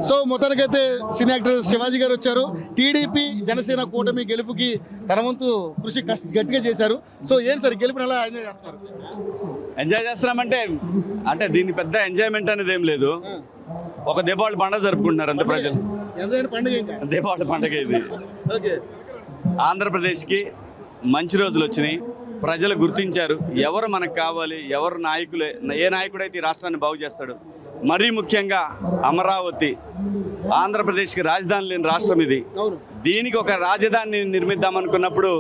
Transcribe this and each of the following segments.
So మొత్తానికైతే cine actor Shivaji గారు వచ్చారు. టీడీపీ జనసేన కూటమి గెలుపుకి తన వంతు కృషి గట్టిగా చేశారు. సో ఏంటి సార్ గెలుపుని ఎలా ఎంజాయ్ చేస్తున్నారు? ఎంజాయ్ చేస్తున్నామంటే అంటే దీని పెద్ద ఎంజాయ్మెంట్ అనేది ఏం లేదు. ఒక దీపావళి పండుగ జరుపుకుంటున్నారు అంతే ప్రజలు. దీపావళి పండుగ ఇది. ఆంధ్రప్రదేశ్కి మంచి రోజులు వచ్చినాయి, ప్రజలు గుర్తించారు ఎవరు మనకు కావాలి, ఎవరు నాయకులే, ఏ నాయకుడైతే ఈ రాష్ట్రాన్ని బాగు చేస్తాడు. మరీ ముఖ్యంగా అమరావతి ఆంధ్రప్రదేశ్కి రాజధాని లేని రాష్ట్రం ఇది. దీనికి ఒక రాజధాని నిర్మిద్దామనుకున్నప్పుడు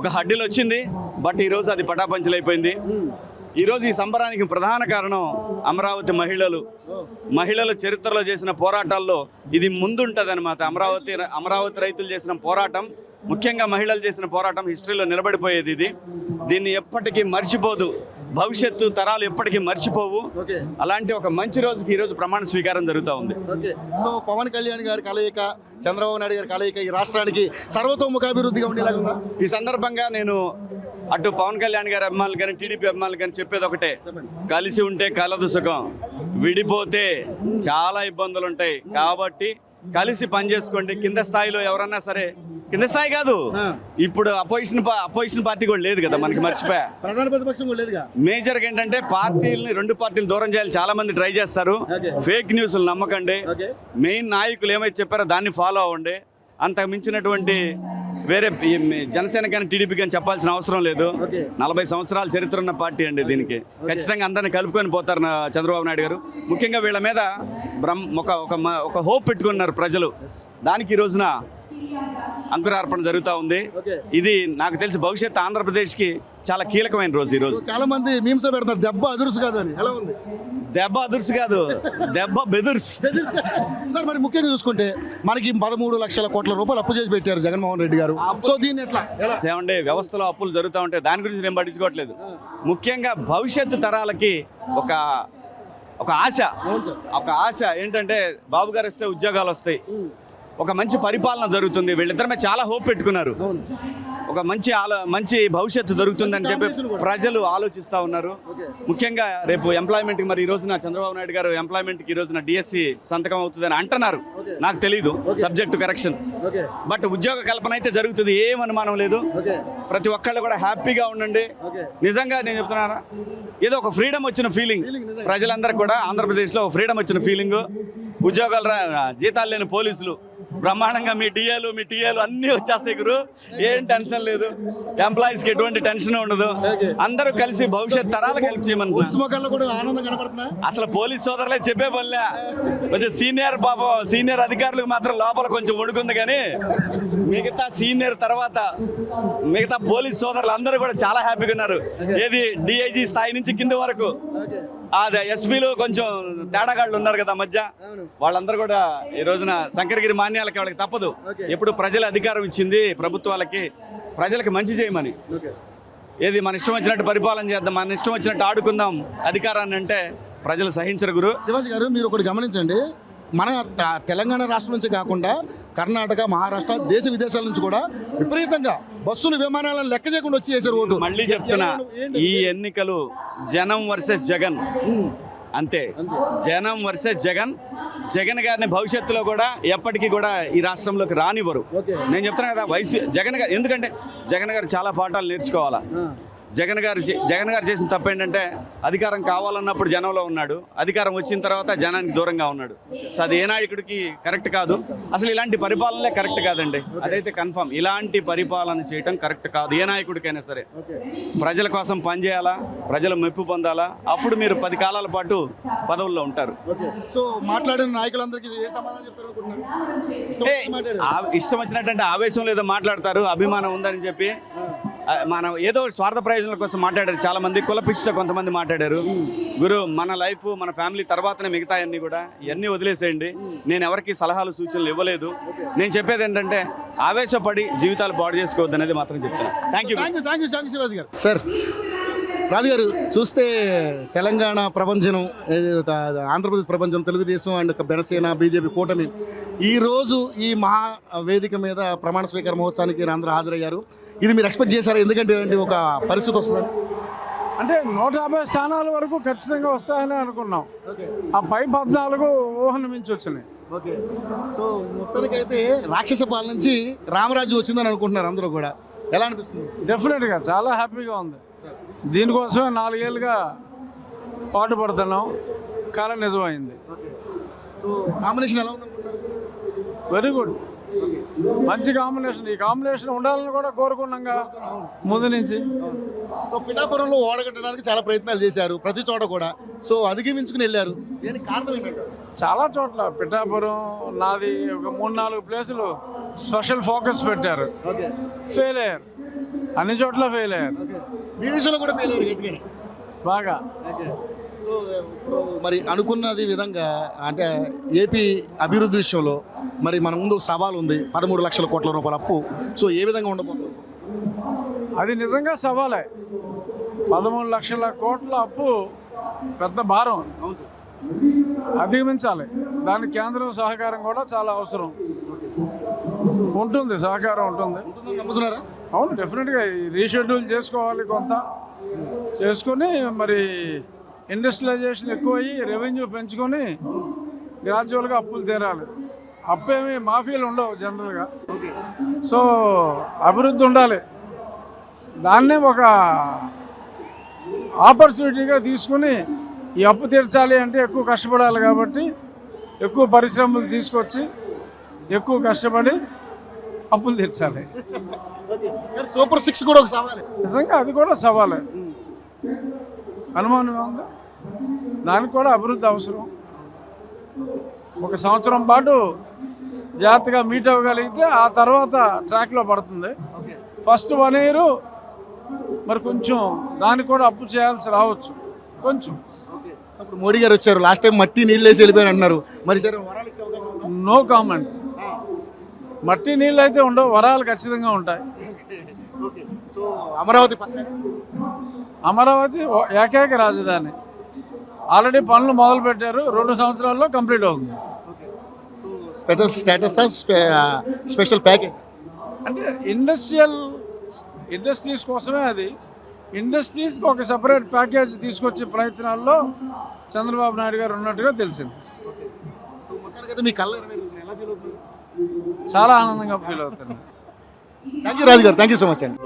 ఒక హడ్డీలు వచ్చింది, బట్ ఈరోజు అది పటాపంచలైపోయింది. ఈరోజు ఈ సంబరానికి ప్రధాన కారణం అమరావతి మహిళలు చరిత్రలో చేసిన పోరాటాల్లో ఇది ముందుంటుంది అనమాట. అమరావతి రైతులు చేసిన పోరాటం, ముఖ్యంగా మహిళలు చేసిన పోరాటం హిస్టరీలో నిలబడిపోయేది. దీన్ని ఎప్పటికీ మర్చిపోదు, భవిష్యత్తు తరాలు ఎప్పటికీ మర్చిపోవు. అలాంటి ఒక మంచి రోజుకి ఈరోజు ప్రమాణ స్వీకారం జరుగుతూ ఉంది. సో పవన్ కళ్యాణ్ గారి కలయిక, చంద్రబాబు నాయుడు గారి కలయిక ఈ రాష్ట్రానికి సర్వతోముఖాభివృద్ధిగా ఉండేలాగా. ఈ సందర్భంగా నేను అటు పవన్ కళ్యాణ్ గారి అభిమానులు కానీ టీడీపీ అభిమానులు కానీ చెప్పేది ఒకటే, కలిసి ఉంటే కలదు సుఖం, విడిపోతే చాలా ఇబ్బందులు ఉంటాయి. కాబట్టి కలిసి పనిచేసుకోండి. కింద స్థాయిలో ఎవరన్నా సరే, కింద స్థాయి కాదు, ఇప్పుడు అపోజిషన్ పార్టీ కూడా లేదు కదా మనకి, మర్చిపోయా. ప్రధాన ప్రతిపక్షం కూడా లేదుగా. మేజర్గా ఏంటంటే రెండు పార్టీలు దూరం చేయాలి చాలా మంది ట్రై చేస్తారు. ఫేక్ న్యూస్లు నమ్మకండి, మెయిన్ నాయకులు ఏమైతే చెప్పారో దాన్ని ఫాలో అవ్వండి. అంతకు మించినటువంటి వేరే జనసేన కానీ టీడీపీ కానీ చెప్పాల్సిన అవసరం లేదు. 40 సంవత్సరాల చరిత్ర ఉన్న పార్టీ అండి. దీనికి ఖచ్చితంగా అందరిని కలుపుకొని పోతారు చంద్రబాబు నాయుడు గారు. ముఖ్యంగా వీళ్ళ మీద ఒక హోప్ పెట్టుకున్నారు ప్రజలు. దానికి ఈ రోజున అంకురార్పణ జరుగుతూ ఉంది. ఇది నాకు తెలిసి భవిష్యత్తు ఆంధ్రప్రదేశ్కి చాలా కీలకమైన రోజు. ఈ రోజు చాలా మంది మీమ్స్ పెడతారు, దెబ్బ అదుర్సు కాదు అని. ఎలా ఉంది? దెబ్బ అదుర్సు కాదు, దెబ్బ బెదుర్స్. సార్ మరి ముఖ్యంగా చూసుకుంటే మనకి 13 లక్షల కోట్ల రూపాయలు అప్పు చేసి పెట్టారు జగన్మోహన్ రెడ్డి గారు. సో దీన్ని ఎట్లా ఏమంటే వ్యవస్థలో అప్పులు జరుగుతూ ఉంటాయి, దాని గురించి నేను పట్టించుకోవట్లేదు. ముఖ్యంగా భవిష్యత్తు తరాలకి ఒక ఆశ ఏంటంటే బాబు గారు వస్తే ఉద్యోగాలు వస్తాయి, ఒక మంచి పరిపాలన జరుగుతుంది. వీళ్ళిద్దరమే చాలా హోప్ పెట్టుకున్నారు. ఒక మంచి భవిష్యత్తు దొరుకుతుందని చెప్పి ప్రజలు ఆలోచిస్తూ ఉన్నారు. ముఖ్యంగా రేపు ఎంప్లాయ్మెంట్కి మరి ఈ రోజున చంద్రబాబు నాయుడు గారు ఎంప్లాయ్మెంట్కి ఈ రోజున డిఎస్సి సంతకం అవుతుందని అంటున్నారు. నాకు తెలీదు, సబ్జెక్టు కరెక్షన్. బట్ ఉద్యోగ కల్పన అయితే జరుగుతుంది, ఏం అనుమానం లేదు. ప్రతి ఒక్కళ్ళు కూడా హ్యాపీగా ఉండండి. నిజంగా నేను చెప్తున్నారా, ఏదో ఒక ఫ్రీడమ్ వచ్చిన ఫీలింగ్ ప్రజలందరికీ కూడా. ఆంధ్రప్రదేశ్లో ఫ్రీడమ్ వచ్చిన ఫీలింగ్. ఉద్యోగాలు జీతాలు లేని పోలీసులు బ్రహ్మాండంగా మీ టీఏలు అన్నీ వచ్చేస్తాయి గురు, ఏం టెన్షన్ లేదు. ఎంప్లాయీస్కి ఎటువంటి టెన్షన్ ఉండదు. అందరూ కలిసి భవిష్యత్ తరాలకు హెల్ప్ చేయమనుకుంటున్నారు. అసలు పోలీస్ సోదరులే చెప్పే పనిలే, కొంచెం సీనియర్ అధికారులకు మాత్రం లోపల కొంచెం వణుకుంది. కానీ మిగతా సీనియర్ తర్వాత మిగతా పోలీస్ సోదరులు అందరూ కూడా చాలా హ్యాపీగా ఉన్నారు. ఏది డిఐజీ స్థాయి నుంచి కింద వరకు. అదే ఎస్పీలు కొంచెం తేడాగాళ్ళు ఉన్నారు కదా మధ్య, వాళ్ళందరూ కూడా ఈ రోజున శంకరగిరి మాన్యాలకి వాళ్ళకి తప్పదు. ఎప్పుడు ప్రజల అధికారం ఇచ్చింది ప్రభుత్వాలకి, ప్రజలకి మంచి చేయమని. ఏది మన ఇష్టం వచ్చినట్టు పరిపాలన చేద్దాం, మన ఇష్టం వచ్చినట్టు ఆడుకుందాం అధికారాన్ని అంటే ప్రజలు సహించరు గురు. శివాజీ గారు మీరు ఒకటి గమనించండి, మన తెలంగాణ రాష్ట్రం నుంచి కాకుండా కర్ణాటక, మహారాష్ట్ర, దేశ విదేశాల నుంచి కూడా విపరీతంగా బస్సులు, విమానాలను లెక్క చేయకుండా వచ్చి చేశారు ఓటు. మళ్ళీ చెప్తున్నా, ఈ ఎన్నికలు జనం వర్సెస్ జగన్ అంతే. జనం వర్సెస్ జగన్ గారిని భవిష్యత్తులో కూడా ఎప్పటికీ కూడా ఈ రాష్ట్రంలోకి రానివ్వరు. నేను చెప్తున్నా కదా, జగన్ గారు, ఎందుకంటే జగన్ గారు చాలా పాఠాలు నేర్చుకోవాలా. జగన్ గారు చేసిన తప్పు ఏంటంటే అధికారం కావాలన్నప్పుడు జనంలో ఉన్నాడు, అధికారం వచ్చిన తర్వాత జనానికి దూరంగా ఉన్నాడు. సో అది ఏ నాయకుడికి కరెక్ట్ కాదు. అసలు ఇలాంటి పరిపాలనలే కరెక్ట్ కాదండి, అదైతే కన్ఫర్మ్. ఇలాంటి పరిపాలన చేయడం కరెక్ట్ కాదు ఏ నాయకుడికైనా సరే. ప్రజల కోసం పనిచేయాలా, ప్రజల మెప్పు పొందాలా, అప్పుడు మీరు 10 కాలాల పాటు పదవుల్లో ఉంటారు. సో మాట్లాడిన నాయకులందరికీ ఇష్టం వచ్చినట్టు ఆవేశం లేదో మాట్లాడతారు, అభిమానం ఉందని చెప్పి. మనం ఏదో స్వార్థ ప్రయోజనాల కోసం మాట్లాడారు చాలా మంది, కుల పిచ్చితో కొంతమంది మాట్లాడారు. గురు, మన లైఫ్ మన ఫ్యామిలీ తర్వాతనే మిగతా అన్నీ కూడా, ఇవన్నీ వదిలేసేయండి. నేను ఎవరికి సలహాలు సూచనలు ఇవ్వలేదు. నేను చెప్పేది ఏంటంటే ఆవేశపడి జీవితాలు పాడు చేసుకోవద్దు అనేది మాత్రం చెప్తాను. థ్యాంక్ యూ శివాజీ గారు. సార్ రాజుగారు, చూస్తే తెలంగాణ ప్రపంచం, ఆంధ్రప్రదేశ్ ప్రపంచం, తెలుగుదేశం అండ్ జనసేన, బీజేపీ కూటమి ఈరోజు ఈ మహా వేదిక మీద ప్రమాణ స్వీకార మహోత్సవానికి అందరూ హాజరయ్యారు. ఇది మీరు ఎక్స్పెక్ట్ చేశారా? ఎందుకంటే ఒక పరిస్థితి వస్తుంది అంటే 150 స్థానాల వరకు ఖచ్చితంగా వస్తాయని అనుకున్నాం. ఆ పై 14 ఊహను మించి వచ్చినాయి. ఓకే. సో మొత్తానికైతే రాక్షస పాలన నుంచి రామరాజ్యం వచ్చిందని అనుకుంటున్నారు అందరూ కూడా. ఎలా అనిపిస్తుంది? డెఫినెట్గా చాలా హ్యాపీగా ఉంది. దీనికోసమే 4 ఏళ్ళుగా పాటుపడుతున్నాం. కాలం నిజమైంది. ఓకే. సో కాంబినేషన్ ఎలా ఉందనుకుంటున్నారు? వెరీ గుడ్, మంచి కాంబినేషన్. ఈ కాంబినేషన్ ఉండాలని కూడా కోరుకున్నాంగా ముందు నుంచి. సో పిఠాపురంలో ఓడగట్టడానికి చాలా ప్రయత్నాలు చేశారు ప్రతి చోట కూడా. సో అధిగమించుకుని వెళ్ళారు. దీనికి కారణం ఏంటంటారు? చాలా చోట్ల పిఠాపురం నాది ఒక 3-4 ప్లేసులు స్పెషల్ ఫోకస్ పెట్టారు, ఓకే. ఫెయిల్ అయ్యారు. అన్ని చోట్ల ఫెయిల్ అయ్యారు ఓకే. మీ విషయంలో కూడా ఫెయిల్ అయ్యారు గట్టిగానే. బాగా. ఓకే. సో ఇప్పుడు మరి అనుకున్నది విధంగా అంటే ఏపీ అభివృద్ధి విషయంలో మరి మన ముందు సవాల్ ఉంది. 13 లక్షల కోట్ల రూపాయల అప్పు. సో ఏ విధంగా ఉండబోతుంది? అది నిజంగా సవాలే. 13 లక్షల కోట్ల అప్పు పెద్ద భారం, అధిగమించాలి. దానికి కేంద్రం సహకారం కూడా చాలా అవసరం ఉంటుంది. సహకారం ఉంటుంది. నమ్ముతున్నారా? అవును, డెఫినెట్గా రీషెడ్యూల్ చేసుకోవాలి. కొంత చేసుకొని మరి ఇండస్ట్రియలైజేషన్ ఎక్కువయ్యి రెవెన్యూ పెంచుకొని గ్రాడ్యువల్గా అప్పులు తీరాలి. అప్పేమి మాఫీలు ఉండవు జనరల్గా. సో అభివృద్ధి ఉండాలి. దాన్నే ఒక ఆపర్చునిటీగా తీసుకుని ఈ అప్పు తీర్చాలి అంటే ఎక్కువ కష్టపడాలి. కాబట్టి ఎక్కువ పరిశ్రమలు తీసుకొచ్చి ఎక్కువ కష్టపడి అప్పులు తీర్చాలి. సూపర్ 6 కూడా ఒక సవాల్. నిజంగా అది కూడా సవాలే, అనుమానం ఉంది. దానికి కూడా అభివృద్ధి అవసరం. 1 సంవత్సరం పాటు జాగ్రత్తగా మీట్ అవ్వగలిగితే ఆ తర్వాత ట్రాక్లో పడుతుంది. ఫస్ట్ 1 ఇయర్ మరి కొంచెం దానికి కూడా అప్పు చేయాల్సి రావచ్చు కొంచెం. ఇప్పుడు మోడీ గారు వచ్చారు, లాస్ట్ టైం మట్టి నీళ్ళు వేసి వెళ్ళిపోయారు అంటున్నారు. మరి సరే వరాలు ఇచ్చే అవకాశం ఉందా? No comment. మట్టి నీళ్ళు అయితే ఉండవు, వరాలు ఖచ్చితంగా ఉంటాయి. సో అమరావతి పక్కన అమరావతి ఏకైక రాజధాని. ఆల్రెడీ పనులు మొదలు పెట్టారు, 2 సంవత్సరాల్లో కంప్లీట్ అవుతుంది. స్టేటస్ స్పెషల్ ప్యాకేజ్ అంటే ఇండస్ట్రీస్ కోసమే అది. ఇండస్ట్రీస్కి ఒక సెపరేట్ ప్యాకేజ్ తీసుకొచ్చే ప్రయత్నాల్లో చంద్రబాబు నాయుడు గారు ఉన్నట్టుగా తెలిసింది. చాలా చాలా ఆనందంగా ఫీల్ అవుతుంది. థ్యాంక్ యూ రాజు గారు. థ్యాంక్ యూ సో మచ్ అండి.